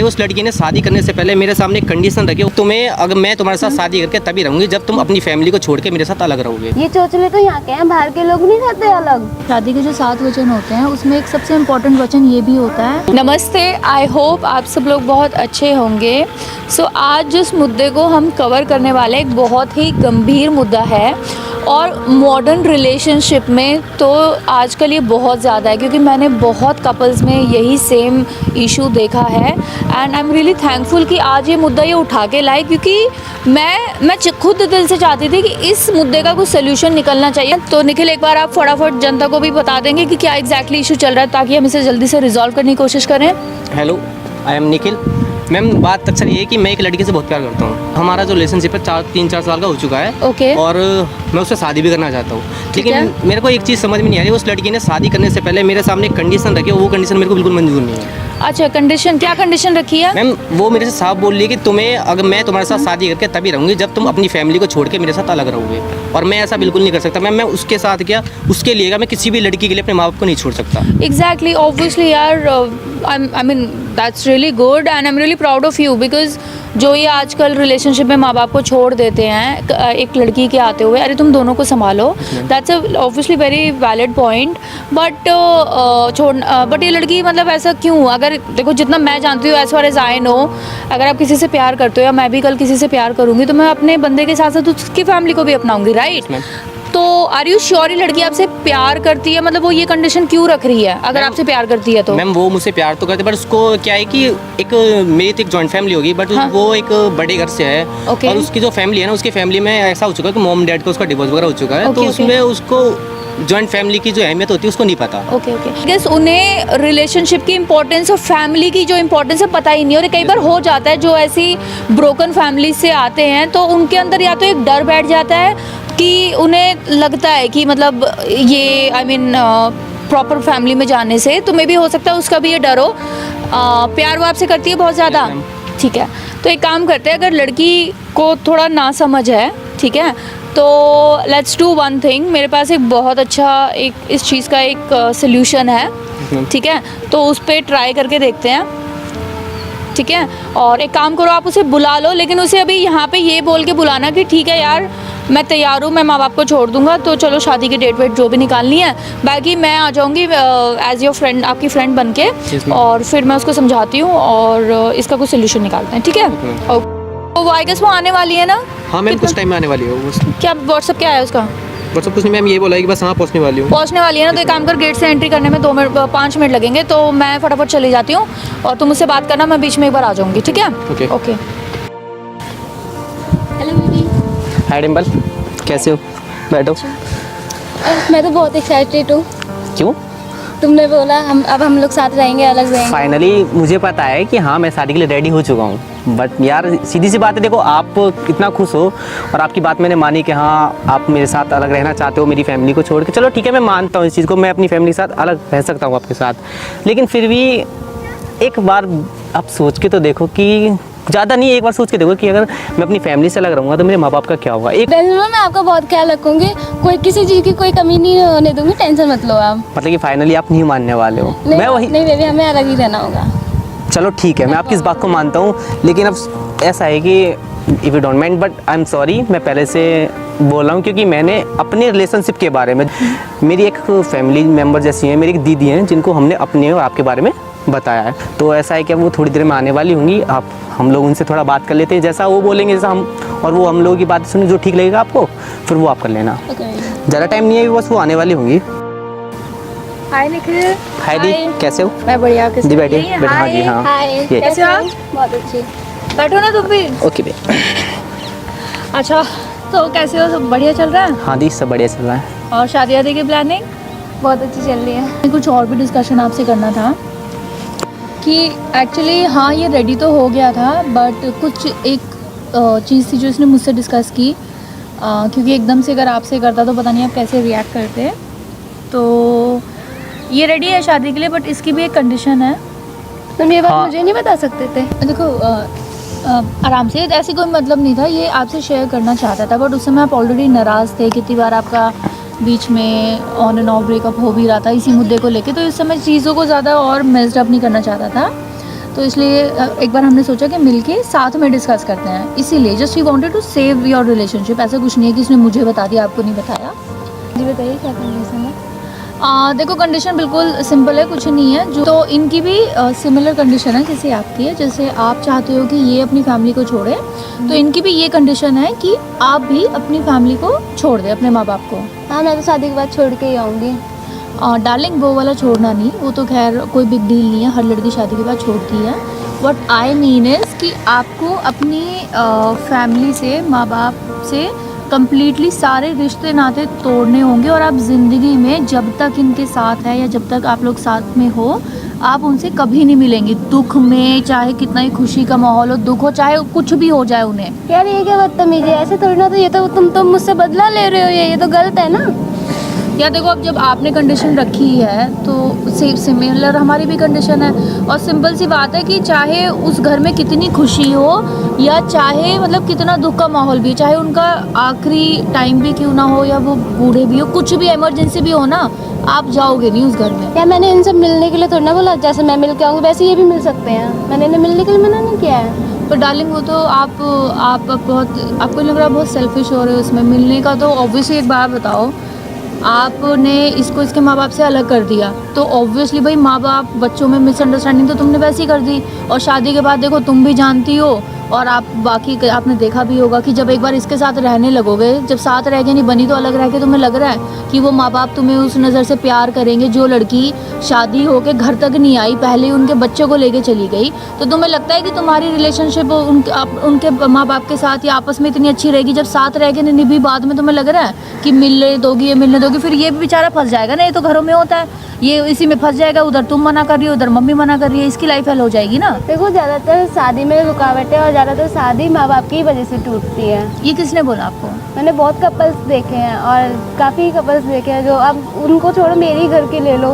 उस लड़की ने शादी करने से पहले मेरे सामने एक कंडीशन रखी, तुम्हें अगर मैं तुम्हारे साथ शादी करके तभी रहूंगी जब तुम अपनी फैमिली को छोड़ के मेरे साथ अलग रहोगे। ये चोचले तो यहाँ के हैं, बाहर के लोग नहीं रहते अलग। शादी के जो 7 वचन होते हैं उसमें एक सबसे इम्पोर्टेंट वचन ये भी होता है। नमस्ते, आई होप आप सब लोग बहुत अच्छे होंगे। आज जिस मुद्दे को हम कवर करने वाले एक बहुत ही गंभीर मुद्दा है और मॉडर्न रिलेशनशिप में तो आजकल ये बहुत ज़्यादा है, क्योंकि मैंने बहुत कपल्स में यही सेम इशू देखा है and I am really thankful कि आज ये मुद्दा ये उठा के लाए, क्योंकि मैं खुद दिल से चाहती थी कि इस मुद्दे का कुछ सोल्यूशन निकलना चाहिए। तो निखिल, एक बार आप फटाफट जनता को भी बता देंगे कि क्या एग्जैक्टली इशू चल रहा है ताकि हम इसे जल्दी से रिजॉल्व करने की कोशिश करें। Hello, I am Nikhil. Ma'am, बात अक्सर ये है कि मैं एक लड़की से बहुत प्यार करता हूँ। हमारा जो रिलेशनशिप है 3-4 साल का हो चुका है। ओके। और मैं उससे शादी भी करना चाहता हूँ, लेकिन मेरे को एक चीज़ समझ में नहीं आ रही, उस लड़की ने शादी करने से पहले मेरे सामने एक कंडीशन रखी है, वो कंडीशन मेरे को बिल्कुल मंजूर नहीं है। अच्छा, कंडीशन क्या कंडीशन रखी है? मैम, वो मेरे से साफ बोल रही है कि तुम्हें अगर मैं तुम्हारे साथ शादी करके तभी रहूंगी जब तुम अपनी फैमिली को छोड़ के मेरे साथ अलग रहोगे, और मैं ऐसा बिल्कुल नहीं कर सकता। मैम, मैं उसके साथ क्या, उसके लिए मैं किसी भी लड़की के लिए अपने माँ बाप को नहीं छोड़ सकता। एग्जैक्टली, ऑब्वियसली यार, I mean that's really good and I am really proud of you, because जो ये आजकल रिलेशनशिप में माँ बाप को छोड़ देते हैं एक लड़की के आते हुए, अरे तुम दोनों को संभालो, that's obviously very valid point. But ये लड़की मतलब ऐसा क्यों? अगर देखो, जितना मैं जानती हूँ, as far as I know, अगर आप किसी से प्यार करते हो या मैं भी कल किसी से प्यार करूँगी तो मैं अपने बंदे के साथ साथ उसकी फैमिली को भी अपनाऊंगी, राइट? तो आर यू श्योर ये लड़की आपसे प्यार करती है? मतलब वो ये कंडीशन क्यों रख रही है अगर आपसे प्यार करती है तो? मैम, वो मुझसे प्यार तो करते, बट उसको क्या है कि एक मेरी तो एक जॉइंट फैमिली होगी, बट हाँ? वो एक बड़े घर से है। Okay. और उसकी जो फैमिली है ना, उसकी फैमिली में ऐसा हो चुका है कि मॉम डैड को उसका डिवोर्स वगैरह हो चुका है। Okay, तो okay. उसमें उसको जॉइंट फैमिली की जो अहमियत होती है उसको नहीं पता। Okay okay. गेस उन्हें रिलेशनशिप की इंपॉर्टेंस और फैमिली की जो इंपॉर्टेंस है पता ही नहीं। और कई बार हो जाता है, जो ऐसी ब्रोकन फैमिली से आते हैं तो उनके अंदर या तो एक डर बैठ जाता है कि उन्हें लगता है कि मतलब ये आई मीन प्रॉपर फैमिली में जाने से, तो मे भी हो सकता है उसका भी ये डर हो। प्यार वो आपसे करती है बहुत ज़्यादा, ठीक है? तो एक काम करते हैं, अगर लड़की को थोड़ा ना समझ है, ठीक है, तो लेट्स डू वन थिंग। मेरे पास एक बहुत अच्छा एक इस चीज़ का एक सोल्यूशन है, ठीक है? तो उस पर ट्राई करके देखते हैं, ठीक है? और एक काम करो, आप उसे बुला लो, लेकिन उसे अभी यहाँ पे ये बोल के बुलाना कि ठीक है यार, मैं तैयार हूँ, मैं माँ बाप को छोड़ दूंगा, तो चलो शादी की डेट वेट जो भी निकालनी है, बाकी मैं आ जाऊँगी एज योर फ्रेंड, आपकी फ्रेंड बन के, और फिर मैं उसको समझाती हूँ और इसका कुछ सोल्यूशन निकालते हैं, ठीक है? तो आई गेस वो आने वाली है ना? हाँ मैम, कुछ टाइम में आने वाली हो। क्या व्हाट्सअप क्या है उसका? व्हाट्सअप कुछ नहीं मैम, ये बोला है कि बस हाँ पहुँचने वाली हूँ। पहुँचने वाली है ना? तो एक काम कर, गेट से एंट्री करने में 5 मिनट लगेंगे, तो मैं फटाफट चली जाती हूँ और तुम मुझसे बात करना, मैं बीच में एक बार आ जाऊँगी, ठीक है? Okay okay. Hello baby. Hi Dimple, कैसे हो? बैठो। मैं तो बहुत एक्साइटेड हूँ। क्यों? तुमने बोला हम लोग साथ रहेंगे, अलग रहेंगे। फाइनली मुझे पता है कि हाँ, मैं शादी के लिए रेडी हो चुका हूँ। बट यार, सीधी सी बात है, देखो आप इतना खुश हो और आपकी बात मैंने मानी कि हाँ आप मेरे साथ अलग रहना चाहते हो, मेरी फैमिली को छोड़ के। चलो ठीक है, मैं मानता हूँ इस चीज़ को, मैं अपनी फैमिली के साथ अलग रह सकता हूँ आपके साथ, लेकिन फिर भी एक बार आप सोच के तो देखो कि ज़्यादा नहीं, एक बार सोच के देखो कि अगर मैं अपनी फैमिली से अलग रहूँगा तो मेरे माँ बाप का क्या होगा। एक मैं आपका बहुत ख्याल रखूंगी, कोई किसी चीज़ की कोई कमी नहीं होने दूंगी, टेंशन मत लो आप। मतलब कि फाइनली आप नहीं मानने वाले हो? मैं वही नहीं बेबी, हमें अलग ही रहना होगा। चलो ठीक है, मैं आपकी इस बात को मानता हूँ, लेकिन अब ऐसा है कि if you don't mind, but I am sorry, मैं पहले से बोल रहा हूँ, क्योंकि मैंने अपने रिलेशनशिप के बारे में, मेरी एक फैमिली मेम्बर जैसी है, मेरी एक दीदी हैं जिनको हमने अपने और आपके बारे में बताया है। तो ऐसा है कि वो थोड़ी देर में आने वाली होंगी, हम लोग उनसे थोड़ा बात कर लेते हैं, जैसा वो बोलेंगे जैसा हम, और वो हम लोगों की बात सुने, जो ठीक लगेगा आपको फिर वो आप कर लेना। ज़्यादा टाइम नहीं है, बस वो आने वाली होंगी। हाय निखिल। हाय दी, कैसे हो? मैं बढ़िया। दी बैठिए, बैठो। हाँ जी, हाँ। ये कैसे हो आप? बहुत अच्छी। बैठो ना तुम भी। ओके बे। अच्छा, तो कैसे हो? सब बढ़िया चल रहा है? हाँ दी, सब बढ़िया चल रहा है। और शादी वादी की प्लानिंग? बहुत अच्छी चल रही है। कुछ और भी डिस्कशन आपसे करना था कि एक्चुअली हाँ ये रेडी तो हो गया था, बट कुछ एक चीज़ थी जो इसने मुझसे डिस्कस की, क्योंकि एकदम से अगर आपसे करता तो पता नहीं आप कैसे रिएक्ट करते। तो ये रेडी है शादी के लिए, बट इसकी भी एक कंडीशन है। तुम ये बात हाँ। मुझे नहीं बता सकते थे? देखो आराम से, ऐसी कोई मतलब नहीं था, ये आपसे शेयर करना चाहता था, बट उस समय आप ऑलरेडी नाराज़ थे, कितनी बार आपका बीच में ऑन एंड ऑफ ब्रेकअप हो भी रहा था इसी मुद्दे को लेके, तो इस समय चीज़ों को ज़्यादा और मेस्ड अप नहीं करना चाहता था। तो इसलिए एक बार हमने सोचा कि मिलके साथ में डिस्कस करते हैं, इसीलिए just we wanted to save your relationship. ऐसा कुछ नहीं है कि इसने मुझे बता दिया आपको नहीं बताया। जी बताइए क्या कंडीशन है। देखो कंडीशन बिल्कुल सिंपल है, कुछ नहीं है। जो तो इनकी भी सिमिलर कंडीशन है जैसे आपकी है। जैसे आप चाहते हो कि ये अपनी फैमिली को छोड़े, तो इनकी भी ये कंडीशन है कि आप भी अपनी फैमिली को छोड़ दे, अपने माँ बाप को। हाँ मैं तो शादी के बाद छोड़ के ही आऊँगी। डार्लिंग वो वाला छोड़ना नहीं, वो तो खैर कोई बिग डील नहीं है, हर लड़की शादी के बाद छोड़ती है। व्हाट आई मीन इज़ कि आपको अपनी फैमिली से, माँ बाप से कम्प्लीटली सारे रिश्ते नाते तोड़ने होंगे, और आप ज़िंदगी में जब तक इनके साथ है या जब तक आप लोग साथ में हो, आप उनसे कभी नहीं मिलेंगे। दुख में चाहे कितना ही खुशी का माहौल हो, दुख हो, चाहे कुछ भी हो जाए उन्हें। यार ये क्या बदतमीजी है, ऐसे थोड़ी ना। तो ये तो तुम तो मुझसे बदला ले रहे हो, ये तो गलत है ना। या देखो अब जब आपने कंडीशन रखी है तो सिमिलर हमारी भी कंडीशन है, और सिंपल सी बात है कि चाहे उस घर में कितनी खुशी हो या चाहे मतलब कितना दुख का माहौल भी, चाहे उनका आखिरी टाइम भी क्यों ना हो या वो बूढ़े भी हो, कुछ भी इमरजेंसी भी हो ना, आप जाओगे नहीं उस घर में। यार मैंने इनसे मिलने के लिए थोड़ी ना बोला, जैसे मैं मिल के आऊँगी वैसे ये भी मिल सकते हैं। मैंने इन्हें मिलने के लिए मना नहीं किया है। तो डार्लिंग वो तो आप बहुत, आपको लग रहा है बहुत सेल्फिश हो रहे हो इसमें मिलने का। तो ऑब्वियसली एक बात बताओ, आपने इसको इसके माँ बाप से अलग कर दिया, तो ऑब्वियसली भाई माँ बाप बच्चों में मिसअंडरस्टैंडिंग तो तुमने वैसे ही कर दी। और शादी के बाद देखो तुम भी जानती हो, और आप बाकी आपने देखा भी होगा कि जब एक बार इसके साथ रहने लगोगे, जब साथ रह के नहीं बनी तो अलग रह के तुम्हें लग रहा है कि वो माँ बाप तुम्हें उस नज़र से प्यार करेंगे। जो लड़की शादी होके घर तक नहीं आई, पहले उनके बच्चों को लेके चली गई, तो तुम्हें लगता है कि तुम्हारी रिलेशनशिप उनके माँ बाप के साथ या आपस में इतनी अच्छी रहेगी, जब साथ रह के निभी बाद में तुम्हें लग रहा है कि मिलने दोगी, ये मिलने दोगी, फिर ये भी बेचारा फंस जाएगा ना। ये तो घरों में होता है, ये इसी में फंस जाएगा, उधर तुम मना कर रही हो, उधर मम्मी मना कर रही है, इसकी लाइफ हेल हो जाएगी ना। देखो ज़्यादातर शादी में रुकावट है, और ज़्यादातर शादी माँ बाप की वजह से टूटती है। ये किसने बोला आपको? मैंने बहुत कपल्स देखे हैं, और काफ़ी कपल्स देखे हैं जो, अब उनको छोड़ो मेरे ही घर के ले लो।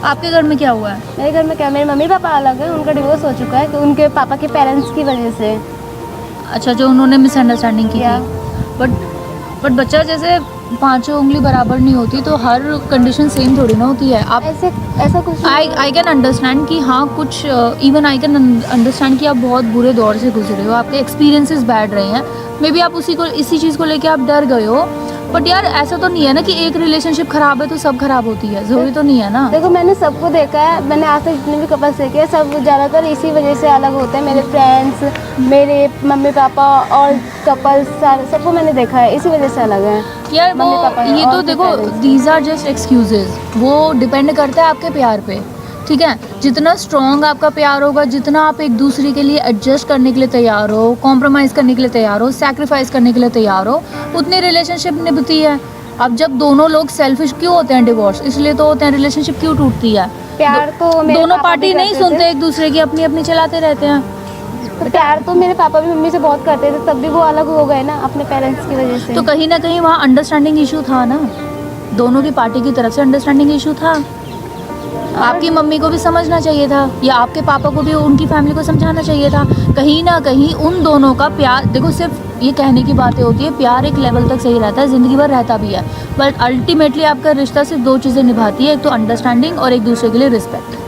आपके घर में क्या हुआ है? मेरे घर में क्या, मेरे मम्मी पापा अलग है, उनका डिवोर्स हो चुका है, तो उनके पापा के पेरेंट्स की वजह से। अच्छा, जो उन्होंने मिसअंडरस्टैंडिंग की Yeah. थी। बट बच्चा जैसे पांचों उंगली बराबर नहीं होती, तो हर कंडीशन सेम थोड़ी ना होती है। आप ऐसा कुछ आई कैन अंडरस्टैंड कि हाँ कुछ इवन आई कैन अंडरस्टैंड कि आप बहुत बुरे दौर से गुजरे हो, आपके एक्सपीरियंसेस बैड रहे हैं, मे बी आप इसी चीज़ को लेके आप डर गए हो। बट यार ऐसा तो नहीं है ना कि एक रिलेशनशिप खराब है तो सब खराब होती है, ज़रूरी तो नहीं है ना। देखो मैंने सबको देखा है, मैंने आज तक जितने भी कपल्स देखे हैं सब ज़्यादातर इसी वजह से अलग होते हैं। मेरे फ्रेंड्स, मेरे मम्मी पापा और कपल्स सबको मैंने देखा है, इसी वजह से अलग है यार वो मम्मी पापा ये और तो देखो parents। These are just excuses, वो डिपेंड करता है आपके प्यार पे, ठीक है। जितना स्ट्रॉन्ग आपका प्यार होगा, जितना आप एक दूसरे के लिए एडजस्ट करने के लिए तैयार हो, कॉम्प्रोमाइज़ करने के लिए तैयार हो, सैक्रिफाइस करने के लिए तैयार हो, उतनी रिलेशनशिप निभती है। अब जब दोनों लोग सेल्फिश क्यों होते हैं, डिवोर्स इसलिए तो होते हैं, रिलेशनशिप क्यों टूटती है? प्यार तो मेरे दोनों पापा पार्टी भी नहीं करते सुनते थे। एक दूसरे की, अपनी अपनी चलाते रहते हैं। तो प्यार तो मेरे पापा भी मम्मी से बहुत करते थे, तब भी वो अलग हो गए ना अपने पेरेंट्स की वजह से। तो कहीं ना कहीं वहाँ अंडरस्टैंडिंग इशू था ना, दोनों की पार्टी की तरफ से अंडरस्टैंडिंग इशू था। आपकी मम्मी को भी समझना चाहिए था, या आपके पापा को भी उनकी फैमिली को समझाना चाहिए था। कहीं ना कहीं उन दोनों का प्यार, देखो सिर्फ ये कहने की बातें होती है, प्यार एक लेवल तक सही रहता है, ज़िंदगी भर रहता भी है, बट अल्टीमेटली आपका रिश्ता सिर्फ दो चीज़ें निभाती है, एक तो अंडरस्टैंडिंग और एक दूसरे के लिए रिस्पेक्ट,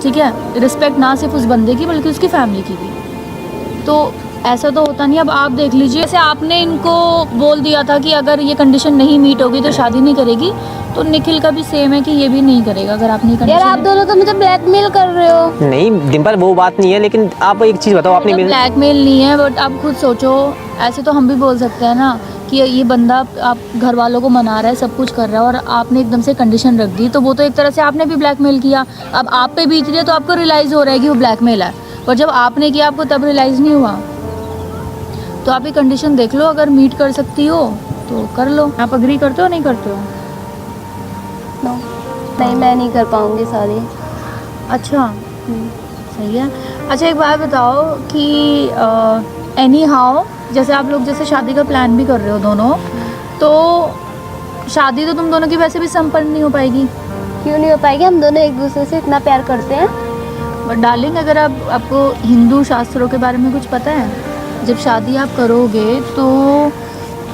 ठीक है। रिस्पेक्ट ना सिर्फ उस बंदे की बल्कि उसकी फैमिली की भी। तो ऐसा तो होता नहीं। अब आप देख लीजिए, जैसे आपने इनको बोल दिया था कि अगर ये कंडीशन नहीं मीट होगी तो शादी नहीं करेगी, तो निखिल का भी सेम है कि ये भी नहीं करेगा अगर आप नहीं यार आप दोनों तो मुझे ब्लैकमेल कर रहे हो। नहीं डिम्पल वो बात नहीं है, लेकिन आप एक चीज़ बताओ, आपने मेरे ब्लैकमेल नहीं है, बट आप खुद सोचो, ऐसे तो हम भी बोल सकते हैं ना कि ये बंदा आप घर वालों को मना रहा है, सब कुछ कर रहा है, और आपने एकदम से कंडीशन रख दी, तो वो तो एक तरह से आपने भी ब्लैकमेल किया। अब आप पे बीत रही है तो आपको रियलाइज़ हो रहा है कि वो ब्लैकमेल है, पर जब आपने किया आपको तब रियलाइज़ नहीं हुआ। तो आप ये कंडीशन देख लो, अगर मीट कर सकती हो तो कर लो। आप अग्री करते हो नहीं करते हो? नो नहीं, मैं नहीं कर पाऊंगी सॉरी। अच्छा सही है। अच्छा एक बात बताओ कि एनी हाउ जैसे आप लोग जैसे शादी का प्लान भी कर रहे हो दोनों, तो शादी तो तुम दोनों की वैसे भी संपन्न नहीं हो पाएगी। क्यों नहीं हो पाएगी, हम दोनों एक दूसरे से इतना प्यार करते हैं। बट डार्लिंग अगर आपको हिंदू शास्त्रों के बारे में कुछ पता है, जब शादी आप करोगे तो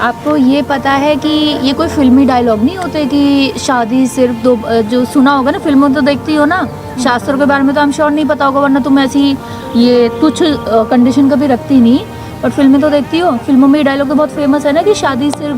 आपको ये पता है कि ये कोई फिल्मी डायलॉग नहीं होते कि शादी सिर्फ दो, जो सुना होगा ना, फिल्मों तो देखती हो ना, शास्त्रों के बारे में तो हम श्योर नहीं पता होगा, वरना तुम ऐसी ये कुछ कंडीशन कभी रखती नहीं, बट फिल्में तो देखती हो। फिल्मों में ये डायलॉग तो बहुत फेमस है ना कि शादी सिर्फ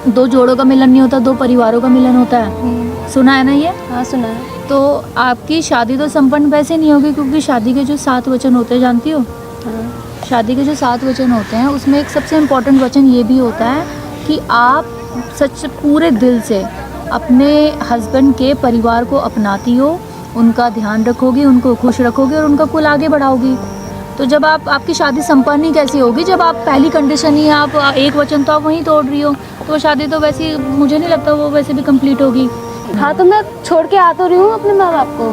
दो जोड़ों का मिलन नहीं होता, दो परिवारों का मिलन होता है। सुना है ना ये? हाँ सुना है। तो आपकी शादी तो संपन्न वैसे नहीं होगी, क्योंकि शादी के जो 7 वचन होते हैं जानती हो? हाँ। शादी के जो 7 वचन होते हैं उसमें एक सबसे इम्पोर्टेंट वचन ये भी होता है कि आप सच पूरे दिल से अपने हस्बैंड के परिवार को अपनाती हो, उनका ध्यान रखोगी, उनको खुश रखोगी और उनका कुल आगे बढ़ाओगी। तो जब आपकी शादी संपन्न ही कैसी होगी जब आप पहली कंडीशन ही आप एक वचन तो आप वहीं तोड़ रही हो, तो शादी तो वैसे मुझे नहीं लगता वो वैसे भी कंप्लीट होगी। हाँ तो मैं छोड़ के आ तो रही हूँ अपने माँ बाप को।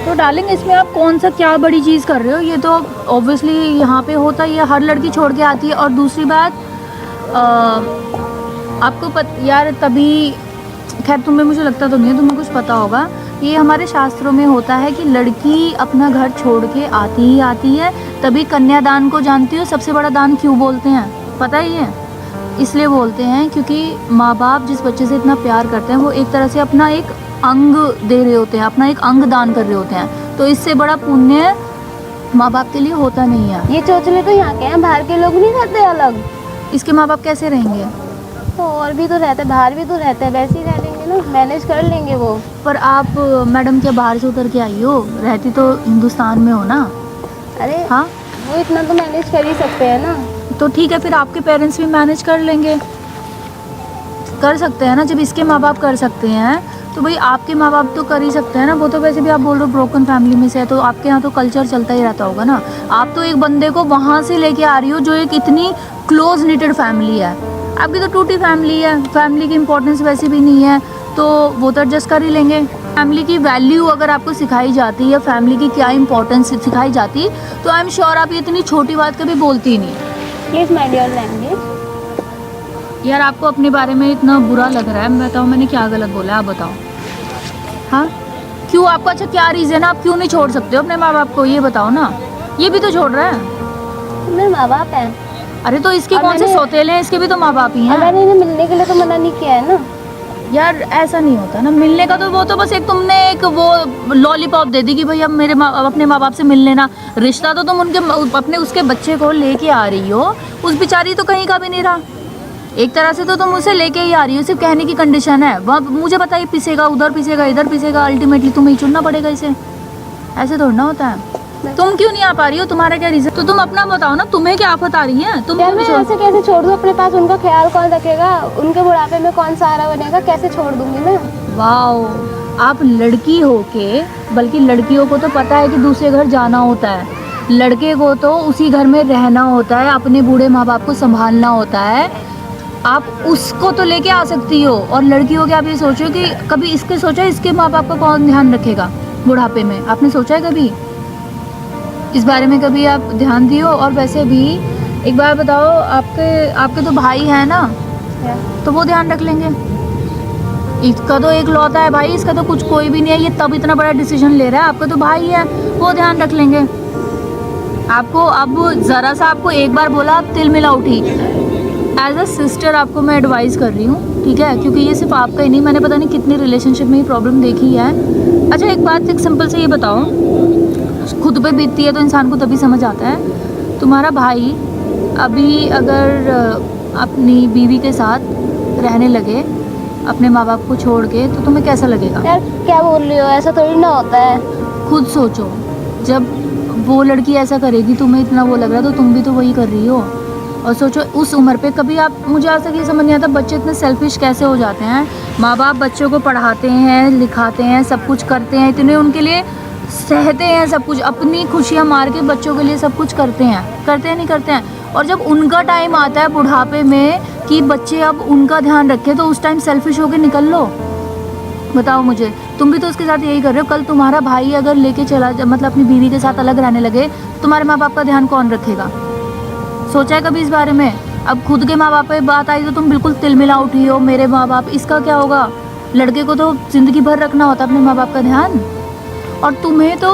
तो डार्लिंग इसमें आप कौन सा क्या बड़ी चीज़ कर रहे हो? ये तो ऑब्वियसली यहाँ पे होता ही है, हर लड़की छोड़ के आती है। और दूसरी बात आपको यार तभी, खैर तुम्हें मुझे लगता तो नहीं है तुम्हें कुछ पता होगा, ये हमारे शास्त्रों में होता है कि लड़की अपना घर छोड़ के आती ही आती है। तभी कन्यादान को जानती हो सबसे बड़ा दान क्यों बोलते हैं? पता ही है, इसलिए बोलते हैं क्योंकि माँ बाप जिस बच्चे से इतना प्यार करते हैं वो एक तरह से अपना एक अंग दे रहे होते हैं, अपना एक अंग दान कर रहे होते हैं। तो इससे बड़ा पुण्य माँ बाप के लिए होता नहीं है। ये चोचले तो यहाँ के हैं, बाहर के लोग नहीं रहते अलग। इसके माँ बाप कैसे रहेंगे? तो और भी तो रहते हैं, बाहर भी तो रहते हैं, वैसे ही रह लेंगे ना, मैनेज कर लेंगे वो। पर आप मैडम क्या बाहर से उतर के आई हो? रहती तो हिंदुस्तान में हो ना? अरे हाँ, वो इतना तो मैनेज कर ही सकते हैं ना। तो ठीक है, फिर आपके पेरेंट्स भी मैनेज कर लेंगे, कर सकते हैं ना। जब इसके माँ बाप कर सकते हैं तो भाई आपके माँ बाप तो कर ही सकते हैं ना। वो तो वैसे भी आप बोल रहे हो ब्रोकन फैमिली में से है, तो आपके यहाँ तो कल्चर चलता ही रहता होगा ना। आप तो एक बंदे को वहाँ से लेके आ रही हो जो एक इतनी क्लोज निटेड फैमिली है, आपकी तो टूटी फैमिली है, फैमिली की इंपॉर्टेंस वैसे भी नहीं है, तो वो तो एडजस्ट कर ही लेंगे। फैमिली की वैल्यू अगर आपको सिखाई जाती है, फैमिली की क्या इंपॉर्टेंस सिखाई जाती, तो आई एम श्योर आप ये इतनी छोटी बात कभी बोलती ही नहीं। Please mind your language. यार आपको अपने बारे में इतना बुरा लग रहा है, मैं बताऊँ मैंने क्या गलत बोला है? आप बताओ। हाँ, क्यों आपका अच्छा क्या रीज़न है? आप क्यों नहीं छोड़ सकते हो अपने माँ बाप को? ये बताओ ना। ये भी तो छोड़ रहा है। मेरे माँ बाप हैं। अरे तो इसके कौन से सौतेले हैं? इसके भी तो माँ बाप ही हैं। मैंने इन्हें मिलने के लिए तो मना नहीं किया है ना। यार ऐसा नहीं होता ना मिलने का, तो वो तो बस एक तुमने एक वो लॉलीपॉप दे दी कि भाई अब अपने माँ बाप से मिल लेना। रिश्ता तो तुम उनके अपने उसके बच्चे को लेके आ रही हो, उस बेचारी तो कहीं का भी नहीं रहा। एक तरह से तो तुम उसे लेके ही आ रही हो, सिर्फ कहने की कंडीशन है। वह मुझे पता है पिसेगा, उधर पिसेगा, इधर पिसेगा, अल्टीमेटली तुम्हें ही चुनना पड़ेगा इसे। ऐसे थोड़ा ना होता है। तुम क्यों नहीं आ पा रही हो? तुम्हारा क्या रीजन? तो तुम अपना बताओ ना, तुम्हें क्या आफत आ रही है? तुम यार मैं ऐसे कैसे छोड़ दूँ अपने पास? उनका ख्याल कौन रखेगा? उनके बुढ़ापे में कौन सहारा बनेगा? कैसे छोड़ दूंगी मैं? वाह, आप लड़की हो के, बल्कि लड़कियों को तो पता है कि दूसरे घर जाना होता है, लड़के को तो उसी घर में रहना होता है, अपने बूढ़े माँ बाप को संभालना होता है। आप उसको तो लेके आ सकती हो, और लड़की हो के आप ये सोचो कि कभी इसके सोचा इसके माँ बाप का कौन ध्यान रखेगा बुढ़ापे में? आपने सोचा है कभी इस बारे में? कभी आप ध्यान दियो। और वैसे भी एक बार बताओ, आपके तो भाई है ना, तो वो ध्यान रख लेंगे। इसका तो एक लौता है भाई, इसका तो कुछ कोई भी नहीं है, ये तब इतना बड़ा डिसीजन ले रहा है। आपका तो भाई है, वो ध्यान रख लेंगे। आपको अब ज़रा सा आपको एक बार बोला आप तिल मिला उठी। एज अ सिस्टर आपको मैं एडवाइस कर रही हूँ, ठीक है? क्योंकि ये सिर्फ आपका ही नहीं, मैंने पता नहीं कितनी रिलेशनशिप में ये प्रॉब्लम देखी है। अच्छा एक बात, एक सिंपल से ये बताओ, खुद पे बीतती है तो इंसान को तभी समझ आता है। तुम्हारा भाई अभी अगर अपनी बीवी के साथ रहने लगे अपने माँ बाप को छोड़ के, तो तुम्हें कैसा लगेगा? यार क्या बोल रही हो? ऐसा थोड़ी ना होता है। खुद सोचो, जब वो लड़की ऐसा करेगी, तुम्हें इतना वो लग रहा है, तो तुम भी तो वही कर रही हो। और सोचो उस उम्र पे कभी आप, मुझे आज तक ये समझ नहीं आता बच्चे इतने सेल्फिश कैसे हो जाते हैं। माँ बाप बच्चों को पढ़ाते हैं, लिखाते हैं, सब कुछ करते हैं, इतने उनके लिए सहते हैं, सब कुछ अपनी खुशियाँ मार के बच्चों के लिए सब कुछ करते हैं नहीं करते हैं। और जब उनका टाइम आता है बुढ़ापे में कि बच्चे अब उनका ध्यान रखें, तो उस टाइम सेल्फिश होकर निकल लो। बताओ मुझे, तुम भी तो उसके साथ यही कर रहे हो। कल तुम्हारा भाई अगर लेके चला, मतलब अपनी बीवी के साथ अलग रहने लगे, तो तुम्हारे माँ बाप का ध्यान कौन रखेगा? सोचा है कभी इस बारे में? अब खुद के माँ बाप पे बात आई तो तुम बिल्कुल तिलमिला उठी हो, मेरे माँ बाप, इसका क्या होगा? लड़के को तो ज़िंदगी भर रखना होता है अपने माँ बाप का ध्यान। और तुम्हें तो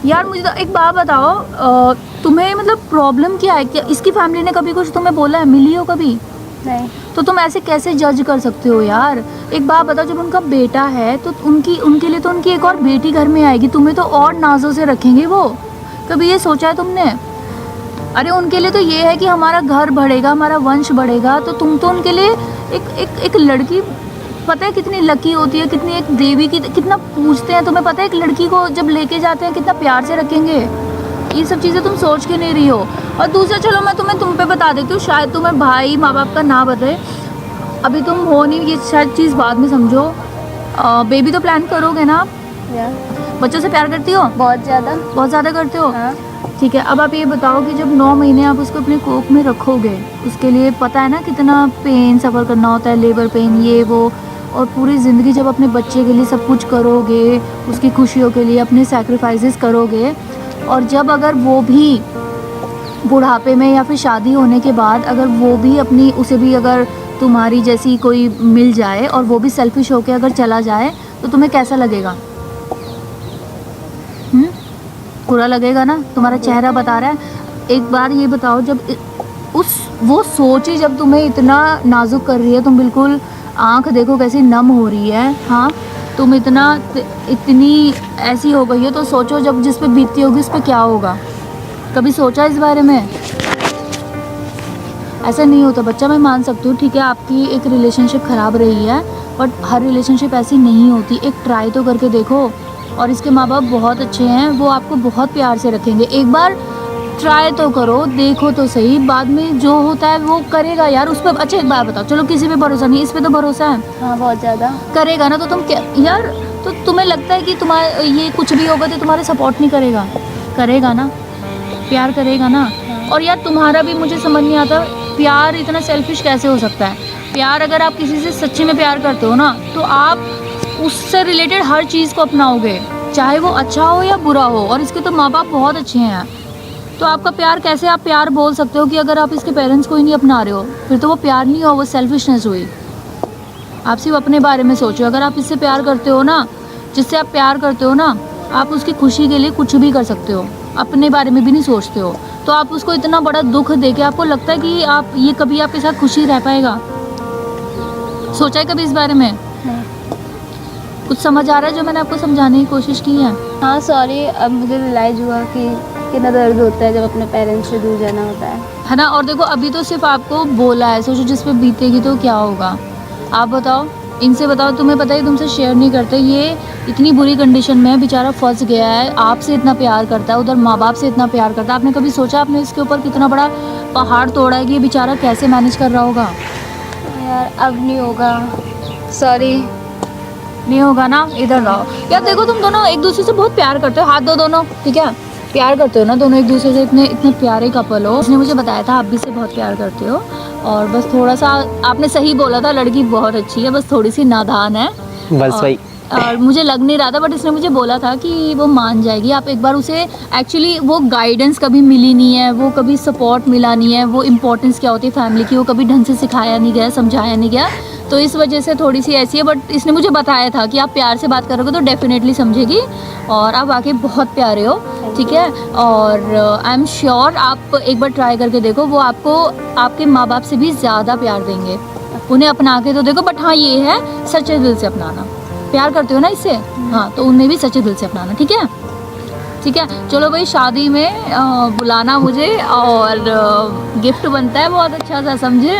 यार मुझे तो एक बात बताओ, तुम्हें मतलब प्रॉब्लम क्या है? क्या इसकी फैमिली ने कभी कुछ तुम्हें बोला है? मिली हो कभी? नहीं। तो तुम ऐसे कैसे जज कर सकते हो यार? एक बात बताओ, जब उनका बेटा है तो उनके लिए तो उनकी एक और बेटी घर में आएगी, तुम्हें तो और नाजों से रखेंगे वो। कभी ये सोचा है तुमने? अरे उनके लिए तो ये है कि हमारा घर बढ़ेगा, हमारा वंश बढ़ेगा, तो तुम तो उनके लिए एक लड़की, पता है कितनी लकी होती है, कितनी एक देवी की, कितना पूछते हैं। तुम्हें पता है एक लड़की को जब लेके जाते हैं कितना प्यार से रखेंगे? ये सब चीज़ें तुम सोच के नहीं रही हो। और दूसरा, चलो मैं तुम पे बता देती हूँ, शायद तुम्हें भाई माँ बाप का ना बताए, अभी तुम हो नहीं, ये शायद चीज़ बाद में समझो। बेबी तो प्लान करोगे ना आप? या बच्चों से प्यार करती हो? बहुत ज़्यादा। बहुत ज़्यादा करते हो? हाँ। ठीक है, अब आप ये बताओ कि जब 9 महीने आप उसको अपने कोख में रखोगे, उसके लिए पता है ना कितना पेन सफ़र करना होता है, लेबर पेन, ये वो, और पूरी ज़िंदगी जब अपने बच्चे के लिए सब कुछ करोगे, उसकी खुशियों के लिए अपने सैक्रिफाइसेस करोगे, और जब अगर वो भी बुढ़ापे में या फिर शादी होने के बाद अगर वो भी अपनी, उसे भी अगर तुम्हारी जैसी कोई मिल जाए और वो भी सेल्फिश होकर अगर चला जाए, तो तुम्हें कैसा लगेगा? बुरा लगेगा ना? तुम्हारा चेहरा बता रहा है। एक बार ये बताओ, जब वो सोच ही जब तुम्हें इतना नाजुक कर रही है, तुम बिल्कुल आंख देखो कैसी नम हो रही है, हाँ, तुम इतनी ऐसी हो गई हो, तो सोचो जब जिस पे बीतती होगी उस पे क्या होगा? कभी सोचा इस बारे में? ऐसा नहीं होता बच्चा, मैं मान सकती हूँ, ठीक है, आपकी एक रिलेशनशिप ख़राब रही है, बट हर रिलेशनशिप ऐसी नहीं होती। एक ट्राई तो करके देखो। और इसके माँ बाप बहुत अच्छे हैं, वो आपको बहुत प्यार से रखेंगे। एक बार ट्राई तो करो, देखो तो सही, बाद में जो होता है वो करेगा यार, उस पर। अच्छा एक बात बताओ, चलो किसी पे भरोसा नहीं, इस पे तो भरोसा है? हाँ, बहुत ज़्यादा। करेगा ना? तो तुम क्या यार, तो तुम्हें लगता है कि तुम्हारा ये कुछ भी होगा तो तुम्हारे सपोर्ट नहीं करेगा? करेगा ना, प्यार करेगा ना। और यार तुम्हारा भी मुझे समझ नहीं आता, प्यार इतना सेल्फिश कैसे हो सकता है? प्यार, अगर आप किसी से सच्चे में प्यार करते हो ना, तो आप उससे रिलेटेड हर चीज़ को अपनाओगे, चाहे वो अच्छा हो या बुरा हो। और इसके तो माँ बाप बहुत अच्छे हैं, तो आपका प्यार कैसे आप प्यार बोल सकते हो कि अगर आप इसके पेरेंट्स को ही नहीं अपना रहे हो? फिर तो वो प्यार नहीं हो, वो सेल्फिशनेस हुई। आप सिर्फ अपने बारे में सोचो। अगर आप इससे प्यार करते हो ना, जिससे आप प्यार करते हो ना, आप उसकी खुशी के लिए कुछ भी कर सकते हो, अपने बारे में भी नहीं सोचते हो, तो आप उसको इतना बड़ा दुख देके आपको लगता है कि आप ये कभी आपके साथ खुशी रह पाएगा? सोचा है कभी इस बारे में? नहीं। कुछ समझ आ रहा है जो मैंने आपको समझाने की कोशिश की है? हाँ सॉरी, अब मुझे रियलाइज़ हुआ कि कितना दर्द होता है जब अपने पेरेंट्स से दूर जाना होता है ना? और देखो, अभी तो सिर्फ आपको बोला है, सोचो जिस पे बीतेगी तो क्या होगा। आप बताओ, इनसे बताओ, तुम्हें पता है तुमसे शेयर नहीं करते, ये इतनी बुरी कंडीशन में है, बेचारा फंस गया है, आपसे इतना प्यार करता है, उधर माँ बाप से इतना प्यार करता है। आपने कभी सोचा आपने इसके ऊपर कितना बड़ा पहाड़ तोड़ा है कि ये बेचारा कैसे मैनेज कर रहा होगा? यार अब नहीं होगा, सॉरी। नहीं होगा ना? इधर लाओ यार, देखो तुम दोनों एक दूसरे से बहुत प्यार करते हो, हाथ दो दोनों, ठीक है? प्यार करते हो ना दोनों एक दूसरे से, इतने प्यारे कपल हो। उसने मुझे बताया था आप भी से बहुत प्यार करते हो, और बस थोड़ा सा आपने सही बोला था, लड़की बहुत अच्छी है, बस थोड़ी सी नादान है। बस भाई। और मुझे लग नहीं रहा था, बट इसने मुझे बोला था कि वो मान जाएगी। आप एक बार उसे, एक्चुअली वो गाइडेंस कभी मिली नहीं है, वो कभी सपोर्ट मिला नहीं है, वो इम्पोर्टेंस क्या होती है फैमिली की, वो कभी ढंग से सिखाया नहीं गया, समझाया नहीं गया, तो इस वजह से थोड़ी सी ऐसी है। बट इसने मुझे बताया था कि आप प्यार से बात करोगे तो डेफिनेटली समझेगी, और आप वाकई बहुत प्यारे हो, ठीक है? और आई एम श्योर आप एक बार ट्राई करके देखो, वो आपको आपके माँ बाप से भी ज़्यादा प्यार देंगे। उन्हें अपना के तो देखो, बट हाँ ये है, सच्चे दिल से अपनाना। प्यार करते हो ना इससे, हाँ, तो उन्हें भी सच्चे दिल से अपनाना, ठीक है? ठीक है, चलो भाई, शादी में बुलाना मुझे, और गिफ्ट बनता है बहुत अच्छा सा, समझे?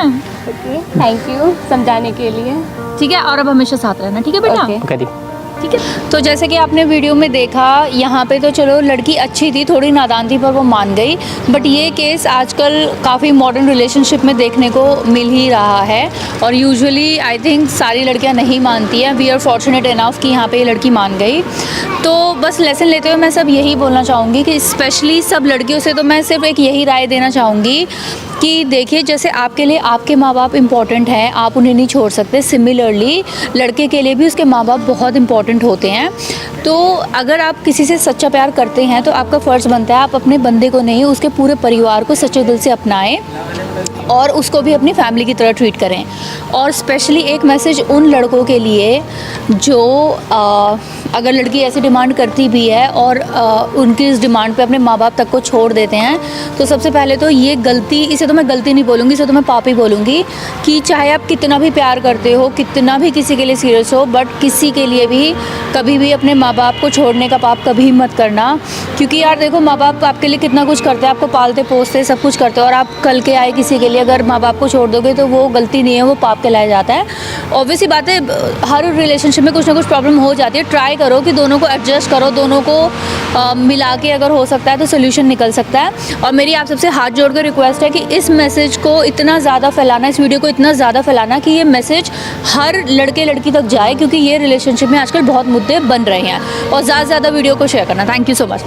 ओके, थैंक यू समझाने के लिए। ठीक है, और अब हमेशा साथ रहना, ठीक है बेटा? ओके। ठीक है। तो जैसे कि आपने वीडियो में देखा, यहाँ पे तो चलो लड़की अच्छी थी, थोड़ी नादान थी, पर वो मान गई। बट ये केस आजकल काफ़ी मॉडर्न रिलेशनशिप में देखने को मिल ही रहा है, और यूजुअली आई थिंक सारी लड़कियाँ नहीं मानती हैं। वी आर फॉर्चुनेट इनफ कि यहाँ पे ये लड़की मान गई। तो बस लेसन लेते हुए मैं सब यही बोलना चाहूँगी कि स्पेशली सब लड़कियों से तो मैं सिर्फ एक यही राय देना चाहूँगी कि देखिए, जैसे आपके लिए आपके माँ बाप इम्पॉर्टेंट हैं, आप उन्हें नहीं छोड़ सकते, सिमिलरली लड़के के लिए भी उसके माँ बाप बहुत इम्पॉर्टेंट इम्पॉर्टेंट होते हैं। तो अगर आप किसी से सच्चा प्यार करते हैं तो आपका फ़र्ज़ बनता है आप अपने बंदे को नहीं, उसके पूरे परिवार को सच्चे दिल से अपनाएं और उसको भी अपनी फैमिली की तरह ट्रीट करें। और स्पेशली एक मैसेज उन लड़कों के लिए जो अगर लड़की ऐसी डिमांड करती भी है और उनकी इस डिमांड पे अपने माँ बाप तक को छोड़ देते हैं, तो सबसे पहले तो ये गलती, इसे तो मैं गलती नहीं बोलूँगी, इसे तो मैं पाप ही बोलूँगी कि चाहे आप कितना भी प्यार करते हो, कितना भी किसी के लिए सीरियस हो, बट किसी के लिए भी कभी भी अपने माँ बाप को छोड़ने का पाप कभी मत करना। क्योंकि यार देखो, माँ बाप आपके लिए कितना कुछ करते हैं, आपको पालते पोसते सब कुछ करते हैं, और आप कल के आए किसी के लिए अगर माँ बाप को छोड़ दोगे तो वो गलती नहीं है, वो पाप कहलाया जाता है। ऑब्वियसली बात है, हर रिलेशनशिप में कुछ ना कुछ प्रॉब्लम हो जाती है। ट्राई करो कि दोनों को एडजस्ट करो, दोनों को मिला के अगर हो सकता है तो सोल्यूशन निकल सकता है। और मेरी आप सबसे हाथ जोड़ कर रिक्वेस्ट है कि इस मैसेज को इतना ज़्यादा फैलाना, इस वीडियो को इतना ज़्यादा फैलाना कि ये मैसेज हर लड़के लड़की तक जाए, क्योंकि ये रिलेशनशिप में आजकल बहुत मुद्दे बन रहे हैं। और ज़्यादा से ज़्यादा वीडियो को शेयर करना। Thank you so much.